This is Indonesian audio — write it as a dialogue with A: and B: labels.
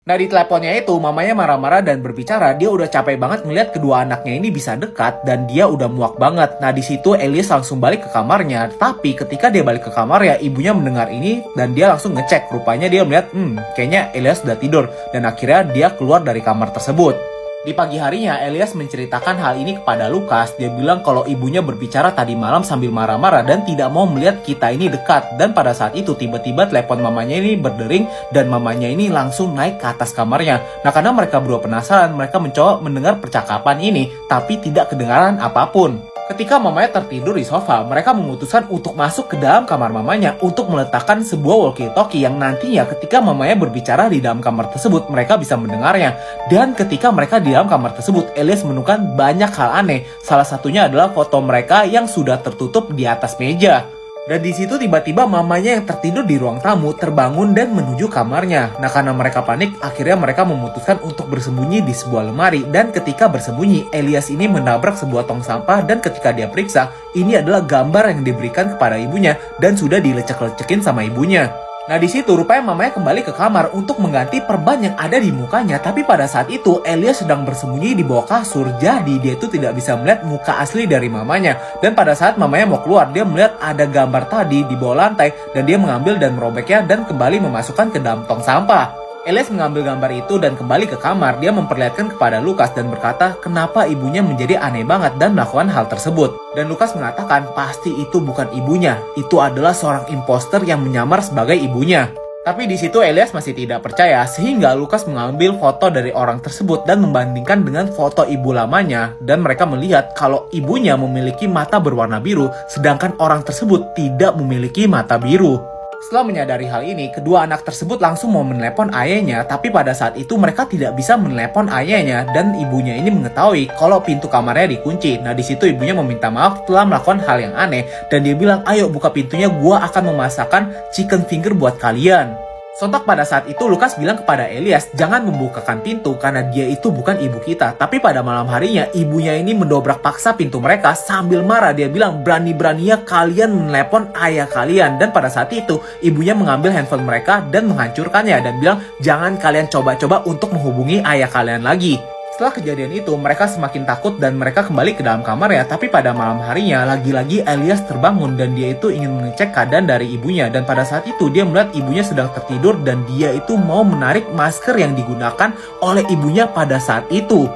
A: Nah di teleponnya itu mamanya marah-marah dan berbicara dia udah capek banget ngeliat kedua anaknya ini bisa dekat dan dia udah muak banget. Nah di situ Elias langsung balik ke kamarnya, tapi ketika dia balik ke kamarnya ibunya mendengar ini dan dia langsung ngecek. Rupanya dia melihat kayaknya Elias sudah tidur dan akhirnya dia keluar dari kamar tersebut. Di pagi harinya, Elias menceritakan hal ini kepada Lukas. Dia bilang kalau ibunya berbicara tadi malam sambil marah-marah dan tidak mau melihat kita ini dekat. Dan pada saat itu tiba-tiba telepon mamanya ini berdering dan mamanya ini langsung naik ke atas kamarnya. Nah karena mereka berdua penasaran, mereka mencoba mendengar percakapan ini, tapi tidak kedengaran apapun. Ketika mamanya tertidur di sofa, mereka memutuskan untuk masuk ke dalam kamar mamanya untuk meletakkan sebuah walkie-talkie yang nantinya ketika mamanya berbicara di dalam kamar tersebut, mereka bisa mendengarnya. Dan ketika mereka di dalam kamar tersebut, Elias menemukan banyak hal aneh. Salah satunya adalah foto mereka yang sudah tertutup di atas meja. Dan di situ tiba-tiba mamanya yang tertidur di ruang tamu terbangun dan menuju kamarnya. Nah karena mereka panik, akhirnya mereka memutuskan untuk bersembunyi di sebuah lemari. Dan ketika bersembunyi, Elias ini menabrak sebuah tong sampah dan ketika dia periksa, ini adalah gambar yang diberikan kepada ibunya dan sudah dilecek-lecekin sama ibunya. Nah di situ rupanya mamanya kembali ke kamar untuk mengganti perban yang ada di mukanya. Tapi pada saat itu Elias sedang bersembunyi di bawah kasur. Jadi dia itu tidak bisa melihat muka asli dari mamanya. Dan pada saat mamanya mau keluar, dia melihat ada gambar tadi di bawah lantai. Dan dia mengambil dan merobeknya dan kembali memasukkan ke dalam tong sampah. Elias mengambil gambar itu dan kembali ke kamar. Dia memperlihatkan kepada Lukas dan berkata kenapa ibunya menjadi aneh banget dan melakukan hal tersebut. Dan Lukas mengatakan pasti itu bukan ibunya. Itu adalah seorang imposter yang menyamar sebagai ibunya. Tapi di situ Elias masih tidak percaya sehingga Lukas mengambil foto dari orang tersebut dan membandingkan dengan foto ibu lamanya. Dan mereka melihat kalau ibunya memiliki mata berwarna biru sedangkan orang tersebut tidak memiliki mata biru. Setelah menyadari hal ini, kedua anak tersebut langsung mau menelepon ayahnya, tapi pada saat itu mereka tidak bisa menelepon ayahnya dan ibunya ini mengetahui kalau pintu kamarnya dikunci. Nah di situ ibunya meminta maaf telah melakukan hal yang aneh dan dia bilang, "Ayo buka pintunya, gua akan memasakkan chicken finger buat kalian." Sontak pada saat itu Lukas bilang kepada Elias jangan membukakan pintu karena dia itu bukan ibu kita. Tapi pada malam harinya ibunya ini mendobrak paksa pintu mereka sambil marah. Dia bilang berani-beraninya kalian menelepon ayah kalian. Dan pada saat itu ibunya mengambil handphone mereka dan menghancurkannya dan bilang jangan kalian coba-coba untuk menghubungi ayah kalian lagi. Setelah kejadian itu, mereka semakin takut dan mereka kembali ke dalam kamar ya. Tapi pada malam harinya, lagi-lagi Elias terbangun dan dia itu ingin mengecek keadaan dari ibunya. Dan pada saat itu, dia melihat ibunya sedang tertidur dan dia itu mau menarik masker yang digunakan oleh ibunya pada saat itu.